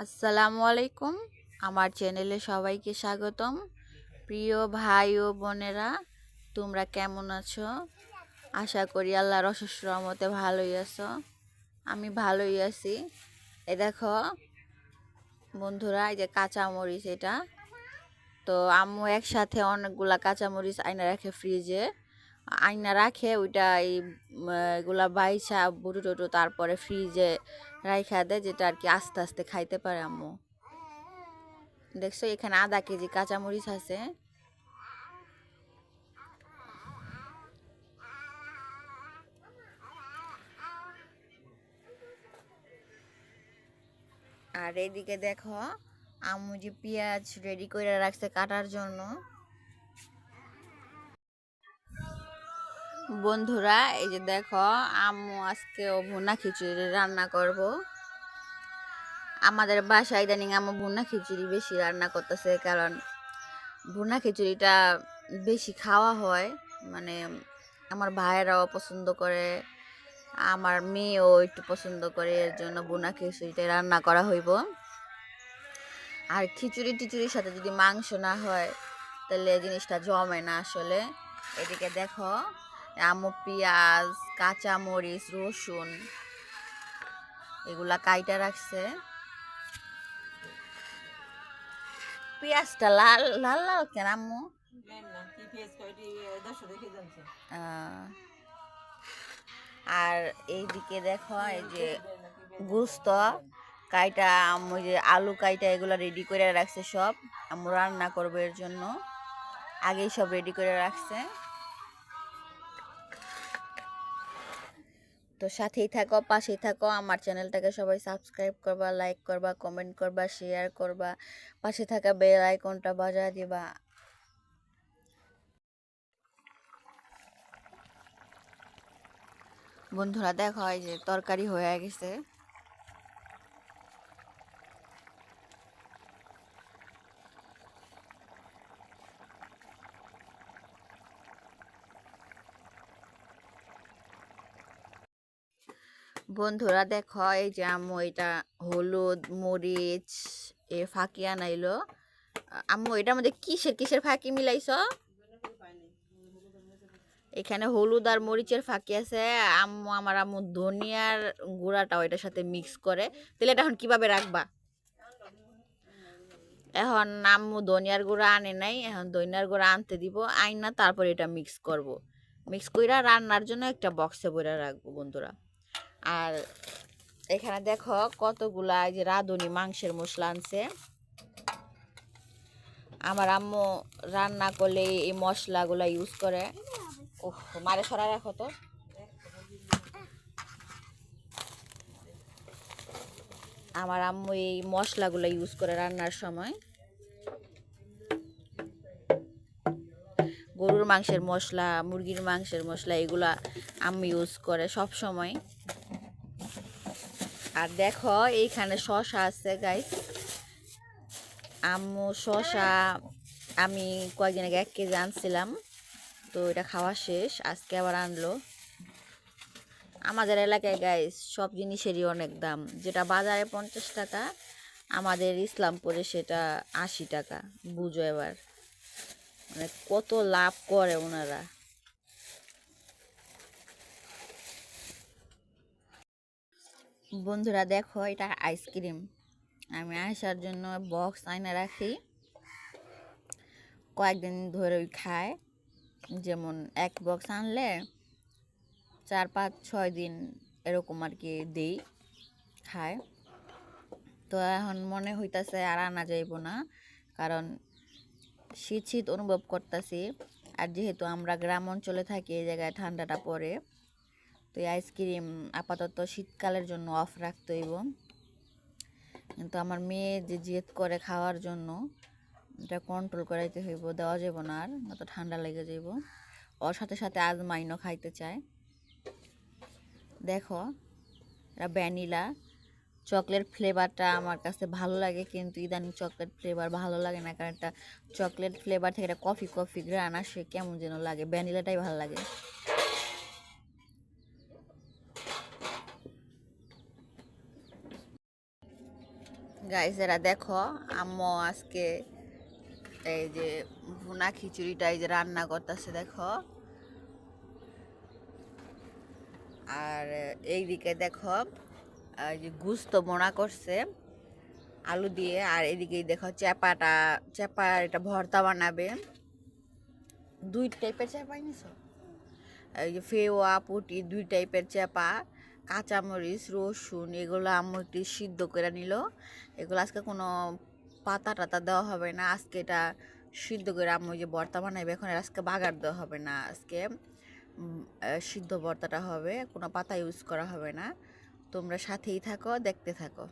আসসালামু আলাইকুম। আমার চ্যানেলে সবাইকে স্বাগতম। প্রিয় ভাই ও বোনেরা, তোমরা কেমন আছো? আশা করি আল্লাহর অশেষ রহমতে ভালোই আছো। আমি ভালোই আছি। এই দেখো বন্ধুরা, এই যে কাঁচামরিচ, এটা তো আম্মু একসাথে অনেকগুলা কাঁচামরিচ আইনা রাখে ফ্রিজে। আইনা রাখে ওইটা এগুলা বাইছা বুটু টুটু তারপরে ফ্রিজে রাইখা দেয়, যেটা আর কি আস্তে আস্তে খাইতে পারে আম্মু। দেখছো এখানে আধা কেজি কাঁচামরিচ আছে। আর এদিকে দেখো আম্মু যে পেঁয়াজ রেডি করে রাখছে কাটার জন্য। বন্ধুরা, এই যে দেখো আম্মু আজকেও ভুনা খিচুড়ি রান্না করব। আমাদের বাসায় ইদানিং আম্মু ভুনা খিচুড়ি বেশি রান্না করতেছে, কারণ ভুনা খিচুড়িটা বেশি খাওয়া হয়। মানে আমার ভাইয়েরাও পছন্দ করে, আমার মেয়েও একটু পছন্দ করে, এর জন্য ভুনা খিচুড়িটা রান্না করা হইব। আর খিচুড়ি টিচুড়ির সাথে যদি মাংস না হয় তাহলে জিনিসটা জমে না আসলে। এদিকে দেখো আম্মু পেঁয়াজ, কাঁচামরিচ, রসুন এগুলা কাইটা রাখছে। পেঁয়াজটা লাল লাল লাল কেন আম্মু? আর এইদিকে দেখো এই যে গোস্ত কাইটা আম্মু, যে আলু কাইটা এগুলা রেডি করে রাখছে সব। আম্মু রান্না করবো এর জন্য আগেই সব রেডি করে রাখছে। তো সাথেই থাকো, পাশেই থাকো। আমার চ্যানেলটাকে সবাই সাবস্ক্রাইব করবা, লাইক করবা, কমেন্ট করবা, শেয়ার করবা, পাশে থাকা বেল আইকনটা বাজায় দিবা। বন্ধুরা দেখো এই যে তরকারি হয়ে গেছে। বন্ধুরা দেখো এই যে আম্মু এটা হলুদ মরিচ ফাঁকি আনাইলো। আম্মু এটার মধ্যে কিসের কিসের ফাঁকি মিলাইছ? এখানে হলুদ আর মরিচের ফাঁকি আছে। আমার আম্মু ধনিয়ার গুঁড়াটাও এটার সাথে মিক্স করে। তাহলে এটা এখন কিভাবে রাখবা? এখন আম্মু ধনিয়ার গুঁড়া আনে নাই, এখন ধনিয়ার গুঁড়া আনতে দিব, আইনা তারপর এটা মিক্স করব। মিক্স কইরা রান্নার জন্য একটা বক্সে ভরে রাখবো বন্ধুরা। আর এখানে দেখো কতগুলা এই যে রাঁধুনি মাংসের মশলা আনছে। আমার আম্মু রান্না করলে এই মশলাগুলা ইউজ করে। ওহ, মারে সরা রাখো তো। আমার আম্মু এই মশলাগুলো ইউজ করে রান্নার সময়। গরুর মাংসের মশলা, মুরগির মাংসের মশলা এগুলা আম্মু ইউজ করে সব সময়। আর দেখো এইখানে শসা আছে গাইস। আম্মু শসা আমি কয়েকদিন আগে 1 কেজি আনছিলাম, তো এটা খাওয়া শেষ, আজকে আবার আনলো। আমাদের এলাকায় গাইস সব জিনিসেরই অনেক দাম। যেটা বাজারে 50 টাকা, আমাদের ইসলামপুরে সেটা 80 টাকা। বুঝো এবার মানে কত লাভ করে ওনারা। বন্ধুরা দেখো এটা আইসক্রিম। আমি আসার জন্য বক্স আইনা রাখি, কয়েকদিন ধরে ওই খায়। যেমন এক বক্স আনলে 4 5 6 দিন এরকম আর কি দেই, খায়। তো এখন মনে হইতাছে আর আনা যাইব না, কারণ শীত শীত অনুভব করতেছি। আর যেহেতু আমরা গ্রাম অঞ্চলে থাকি, এই জায়গায় ঠান্ডাটা পড়ে, তো এই আইসক্রিম আপাতত শীতকালের জন্য অফ রাখতে হইব। কিন্তু আমার মেয়ে যে জেদ করে খাওয়ার জন্য, এটা কন্ট্রোল করাইতে হইব, দেওয়া যাব না আর, না তো ঠান্ডা লেগে যাইব। ওর সাথে সাথে আজমাইনও খাইতে চায়। দেখো এটা ভ্যানিলা চকলেট ফ্লেভারটা আমার কাছে ভালো লাগে, কিন্তু ইদানিং চকলেট ফ্লেভার ভালো লাগে না, কারণ একটা চকলেট ফ্লেভার থেকে একটা কফি কফি গ্রান আসে, কেমন যেন লাগে। ভ্যানিলাটাই ভালো লাগে। গাইস এরা দেখো, আম্মু আজকে এই যে ভুনা খিচুড়িটা এই যে রান্না করতেছে দেখো। আর এইদিকে দেখো এই যে গুস্ত বোনা করছে আলু দিয়ে। আর এদিকে দেখো চেপার এটা ভর্তা বানাবে। দুই টাইপের চেপা নিছো, এই যে ফেওয়া পুটি দুই টাইপের চেপা, কাঁচামরিচ রসুন এগুলো আম্মু একটু সিদ্ধ করে নিল। এগুলো আজকে কোনো পাতা টাতা দেওয়া হবে না, আজকে এটা সিদ্ধ করে আম্মু যে ভর্তা বানাবে। এখন আজকে বাগার দেওয়া হবে না, আজকে সিদ্ধ ভর্তাটা হবে, কোনো পাতা ইউজ করা হবে না। তোমরা সাথেই থাকো, দেখতে থাকো।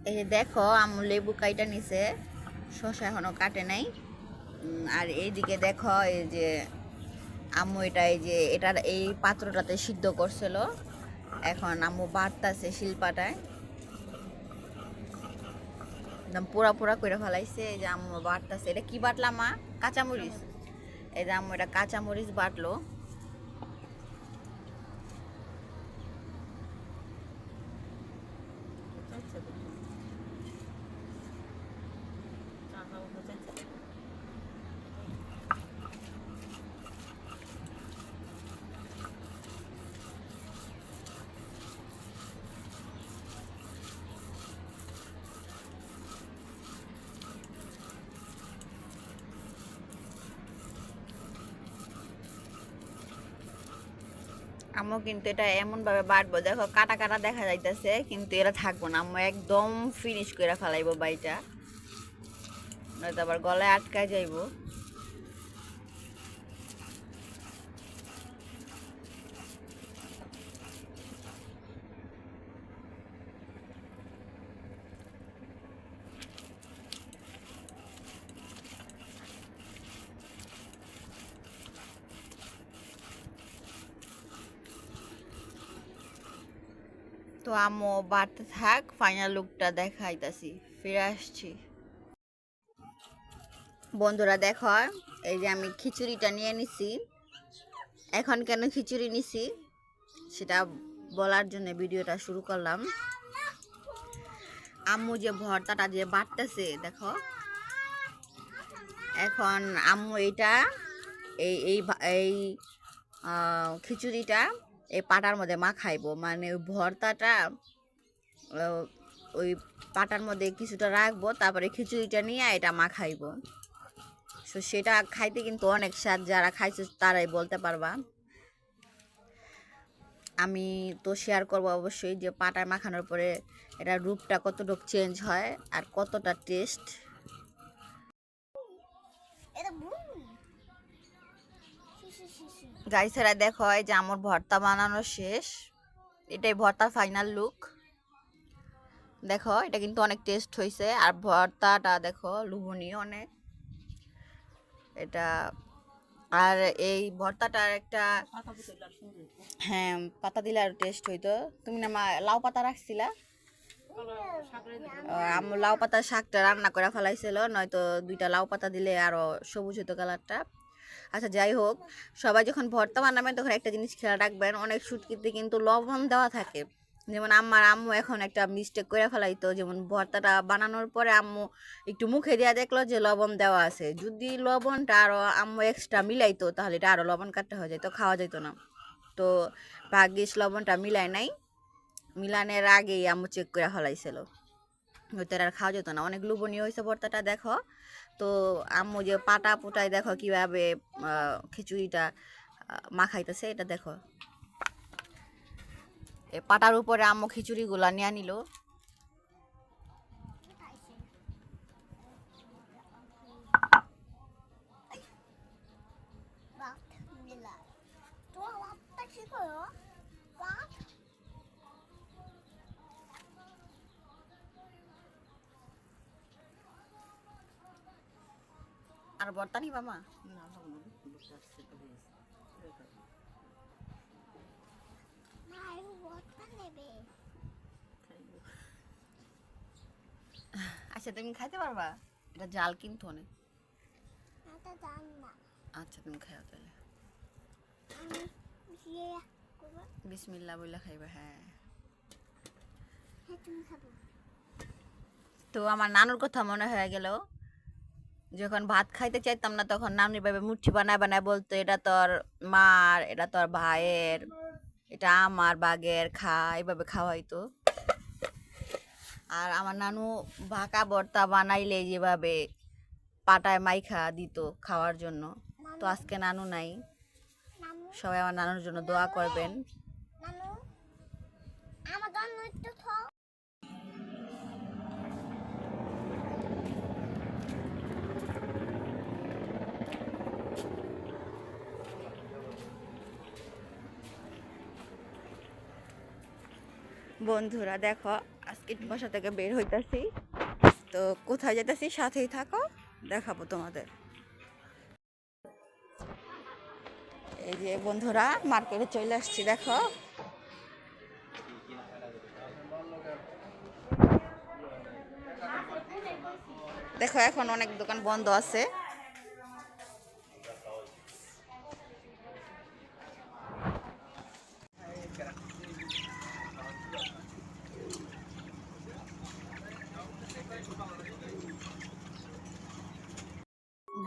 এই যে দেখো আম্মু লেবু কাইটা নিছে, শসা এখনো কাটে নাই। আর এইদিকে দেখো এই যে আম্মু এটা এই যে এটার এই পাত্রটাতে সিদ্ধ করছিল, এখন আম্মু বাটতাছে শিলপাটায়, একদম পোড়া পোড়া করে ফেলাইছে। এই যে আম্মু বাটতাছে, এটা কি বাটলাম মা? কাঁচামরিচ। এই যে আম্মু এটা কাঁচামরিচ বাটলো। আম্মু কিন্তু এটা এমন ভাবে বাটবো, দেখো কাটা কাটা দেখা যাইতেছে কিন্তু এরা থাকবো না, আম্মু একদম ফিনিশ করে ফেলাইবো বাইটা, নয়তো আবার গলায় আটকায় যাইবো। তো আম্মু বাড়তে থাক, ফাইনাল লুকটা দেখাইতাছি, ফিরে আসছি। বন্ধুরা দেখো, এই যে আমি খিচুড়িটা নিয়ে নিছি। এখন কেন খিচুড়ি নিছি সেটা বলার জন্য ভিডিওটা শুরু করলাম। আম্মু যে ভর্তাটা যে বাটতেছে দেখো, এখন আম্মু এটা এই এই এই খিচুড়িটা এই পাটার মধ্যে মাখাইবো, মানে ওই ভর্তাটা ওই পাটার মধ্যে কিছুটা রাখবো, তারপরে খিচুড়িটা নিয়ে এটা মাখাইবো। তো সেটা খাইতে কিন্তু অনেক স্বাদ, যারা খাইছে তারাই বলতে পারবা। আমি তো শেয়ার করবো অবশ্যই যে পাটায় মাখানোর পরে এটা রূপটা কতটুকু চেঞ্জ হয় আর কতটা টেস্ট। গাইছেরা দেখো, এই যে আমার ভর্তা বানানো শেষ, এটাই ভর্তার ফাইনাল লুক। দেখো এটা কিন্তু অনেক টেস্ট হয়েছে, আর ভর্তাটা দেখো লোভনীয় অনেক এটা। আর এই ভর্তাটার একটা, হ্যাঁ পাতা দিলে আর টেস্ট হইতো। তুমি না মা লাউ পাতা রাখছিলা, লাউ পাতার শাকটা রান্না করে ফেলাইছিল, নয়তো দুইটা লাউ পাতা দিলে আরো সবুজ হতো কালারটা। আচ্ছা যাই হোক, সবাই যখন ভর্তা বানাবেন তখন একটা জিনিস খেয়াল রাখবেন, অনেক শুটকিতে কিন্তু লবণ দেওয়া থাকে। যেমন আম্মু এখন একটা মিস্টেক করে ফেলাইতো, যেমন ভর্তাটা বানানোর পরে আম্মু একটু মুখে দিয়া দেখলো যে লবণ দেওয়া আছে, যদি লবণটা আরো আম্মু এক্সট্রা মিলাইতো তাহলে এটা আরো লবণ কাটতে হয়ে যেত, খাওয়া যেত না। তো ভাগ্যিস লবণটা মিলাই নাই, মিলানের আগেই আম্মু চেক করে ফেলাইছিল, হয়তো আর খাওয়া যেত না। অনেক লোভনীয় হয়েছে ভর্তাটা দেখো। তো আম্মু যে পাটা পুটায় দেখো কিভাবে খিচুড়িটা মাখাইতেছে, এটা দেখো এই পাটার উপরে আম্মু খিচুড়িগুলা নিয়ে নিল। আর ভর্তা নিবা মা? আচ্ছা তুমি খাইতে পারবা? এটা জাল কিন্তু অনেক। আচ্ছা তুমি খাও তাহলে, বিসমিল্লাহ বইলা খাইবা। হ্যাঁ তো আমার নানুর কথা মনে হয়ে গেল। যখন ভাত খাইতে চাইতাম না তখন নানি ভাবে মুঠি বানায় বানায় বলতো, এটা তোর মার, এটা তোর ভাইয়ের, এটা আমার বাগের, খা, এইভাবে খাওয়াইতো। আর আমার নানু ভাকা ভর্তা বানাইলে যেভাবে পাটায় মাইখা দিত খাওয়ার জন্য। তো আজকে নানু নাই, সবাই আমার নানুর জন্য দোয়া করবেন। বন্ধুরা দেখো, আজকে বাসা থেকে বের হইতাছি, তো কোথায় যেতেছি সাথেই থাকো, দেখাবো তোমাদের। এই যে বন্ধুরা মার্কেটে চলে আসছি, দেখো। দেখো এখন অনেক দোকান বন্ধ আছে।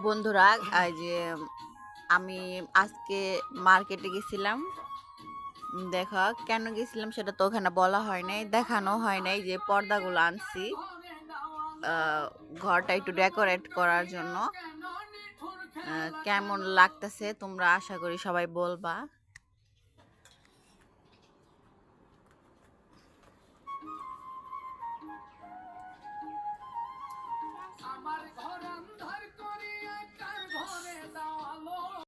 বন্ধুরা এই যে আমি আজকে মার্কেটে গেছিলাম। দেখো কেন গেছিলাম সেটা তো ওখানে বলা হয় নাই, দেখানো হয় নাই। যে পর্দাগুলো আনছি ঘরটা একটু ডেকোরেট করার জন্য। কেমন লাগতেছে তোমরা আশা করি সবাই বলবা।